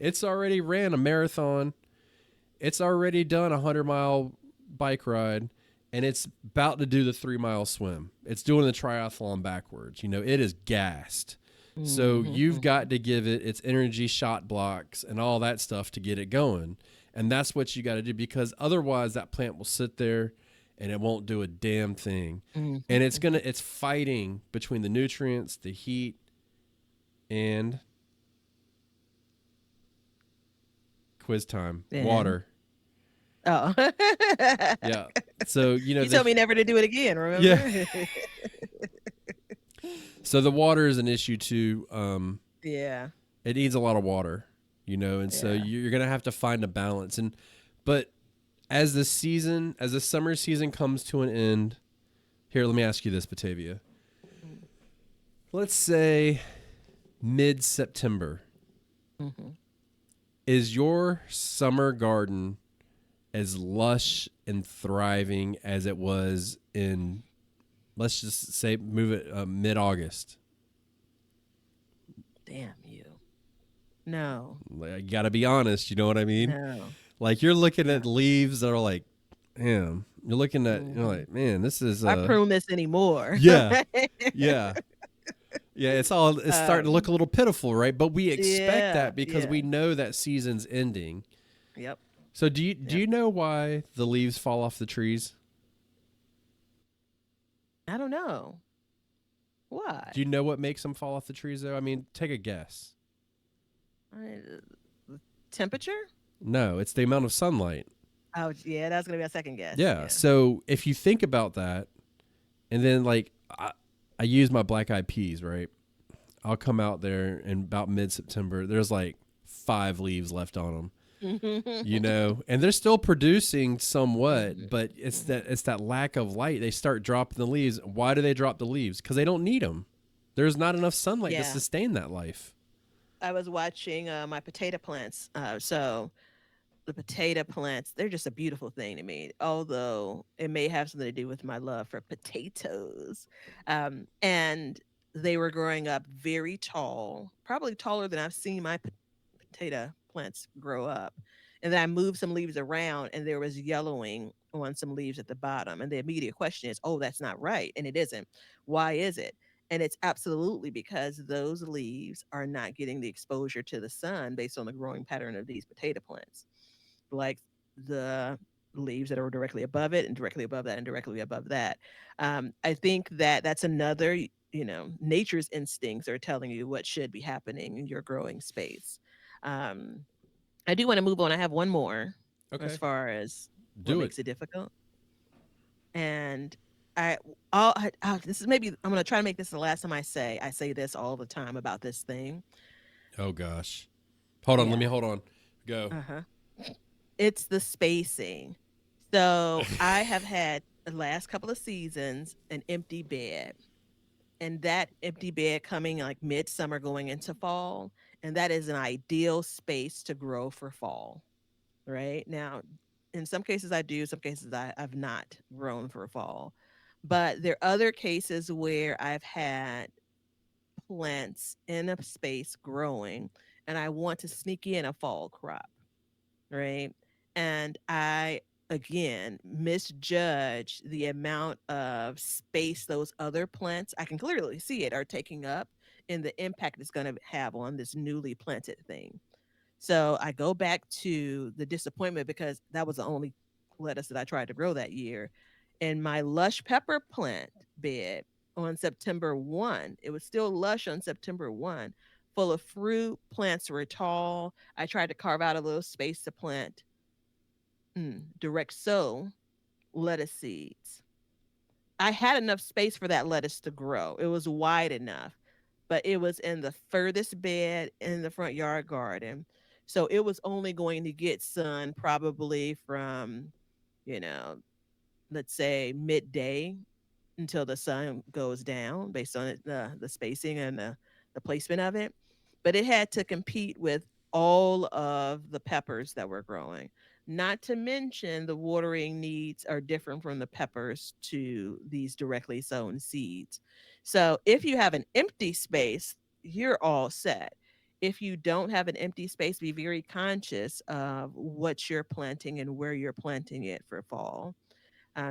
It's already ran a marathon. It's already done a 100-mile bike ride, and it's about to do the 3-mile swim. It's doing the triathlon backwards. It is gassed. So Mhm, you've mhm. got to give it its energy shot blocks and all that stuff to get it going. And that's what you got to do, because otherwise that plant will sit there and it won't do a damn thing. Mhm, And mhm. it's fighting between the nutrients, the heat, and quiz time, Yeah. water. Oh. Yeah. So, You told me never to do it again, yeah. remember? So the water is an issue too. Yeah. It needs a lot of water, and so Yeah. you're gonna have to find a balance. But as the summer season comes to an end, here, let me ask you this, Batavia. Mm. Let's say mid September. Mhm. Is your summer garden as lush and thriving as it was in, let's just say, move it mid August? Damn you. No. Like, you got to be honest. You know what I mean? No. Like, you're looking No. at leaves that are like, damn. You're looking at, Mhm. like, man, this is I prune this anymore. yeah, yeah, yeah. It's starting to look a Um, little pitiful, right? But we expect yeah, that because yeah. we know that season's ending. Yep, So do yep. you know why the leaves fall off the trees? I don't know. Do Why? you know what makes them fall off the trees though? I mean, take a guess. The temperature? No, it's the amount of sunlight. Oh, yeah, that's gonna be a second guess. Yeah. Yeah. So if you think about that, and then like I use my black eyed peas, right? I'll come out there in about mid September. There's like 5 leaves left on them, and they're still producing somewhat, Mhm, but mhm. it's that lack of light. They start dropping the leaves. Why do they drop the leaves? Because they don't need them. There's not enough sunlight to Yeah, sustain that life. I was watching my potato plants. So the potato plants, they're just a beautiful thing to me. Although it may have something to do with my love for potatoes, and they were growing up very tall, probably taller than I've seen my potato plants grow up. And then I moved some leaves around and there was yellowing on some leaves at the bottom. And the immediate question is, oh, that's not right. And it isn't. Why is it? And it's absolutely because those leaves are not getting the exposure to the sun based on the growing pattern of these potato plants. Like the leaves that are directly above it and directly above that and directly above that. I think that that's another, nature's instincts are telling you what should be happening in your growing space. Um, I do want to move on. I have one more as Okay, far as what do it. makes it difficult. And I, this is maybe I'm going to try to make this the last time I say this all the time about this thing. Oh gosh, hold on. Let me Yeah. hold on. Go. Uh huh. It's the spacing. So I have had the last couple of seasons an empty bed, and that empty bed coming like midsummer going into fall, and that is an ideal space to grow for fall. Right now, in some cases I do, some cases I've not grown for fall, but there are other cases where I've had plants in a space growing, and I want to sneak in a fall crop, right? And I again misjudge the amount of space those other plants, I can clearly see it, are taking up, and the impact it's going to have on this newly planted thing. So I go back to the disappointment because that was the only lettuce that I tried to grow that year. And my lush pepper plant bed on September 1, it was still lush on September 1, full of fruit. Plants were tall. I tried to carve out a little space to plant direct sow lettuce seeds. I had enough space for that lettuce to grow. It was wide enough, but it was in the furthest bed in the front yard garden. So it was only going to get sun probably from, you know, let's say midday until the sun goes down based on the spacing and the placement of it. But it had to compete with all of the peppers that were growing. Not to mention the watering needs are different from the peppers to these directly sown seeds. So if you have an empty space, you're all set. if you don't have an empty space, be very conscious of what you're planting and where you're planting it for fall.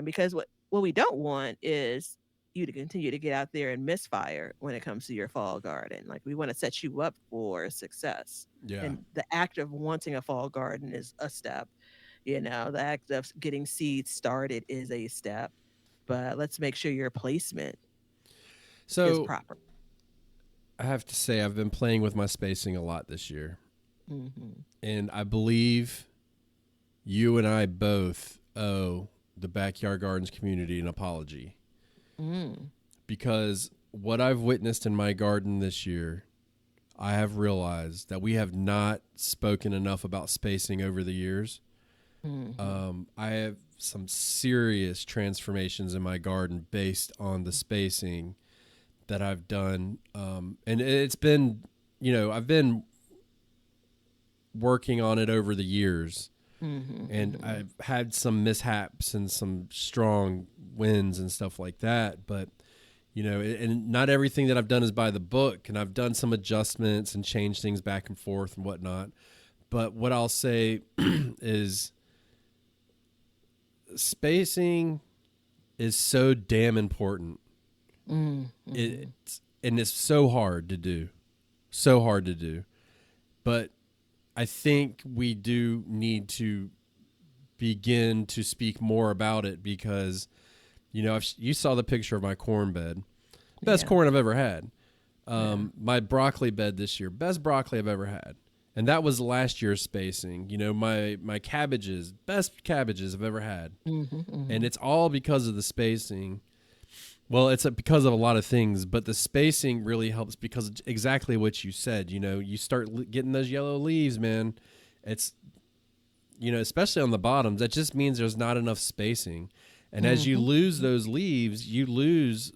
Because what we don't want is you to continue to get out there and misfire when it comes to your fall garden. Like, we want to set you up for success. Yeah. And the act of wanting a fall garden is a step. The act of getting seeds started is a step. But let's make sure your placement is So proper. I have to say, I've been playing with my spacing a lot this year. Hmm. And I believe you and I both owe the Backyard Gardens community an apology. Mm. Because what I've witnessed in my garden this year, I have realized that we have not spoken enough about spacing over the years. Hmm. I have some serious transformations in my garden based on the spacing that I've done. And it's been, I've been working on it over the years. Hmm. And Hmm. I've had some mishaps and some strong wins and stuff like that. But, and not everything that I've done is by the book. And I've done some adjustments and changed things back and forth and whatnot. But what I'll say is spacing is so damn important. Hmm. And it's so hard to do. So hard to do. But I think we do need to begin to speak more about it because, you saw the picture of my corn bed. Best Yeah. corn I've ever had. Yeah. My broccoli bed this year, best broccoli I've ever had. And that was last year's spacing. My cabbages, best cabbages I've ever had. Hmm. And Hmm. it's all because of the spacing. Well, it's because of a lot of things, but the spacing really helps because exactly what you said. You start getting those yellow leaves, man. It's, especially on the bottoms, that just means there's not enough spacing. And as you Hmm. lose those leaves, you lose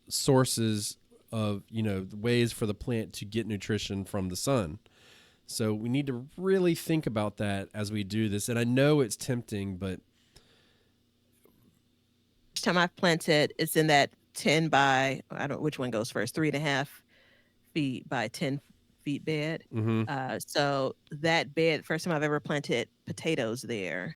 sources of, ways for the plant to get nutrition from the sun. So we need to really think about that as we do this. And I know it's tempting, but Each time I've planted, it's in that 10 by, I don't know which one goes first, 3.5 feet by 10 feet bed. mm-hmm, So that bed, first time I've ever planted potatoes there.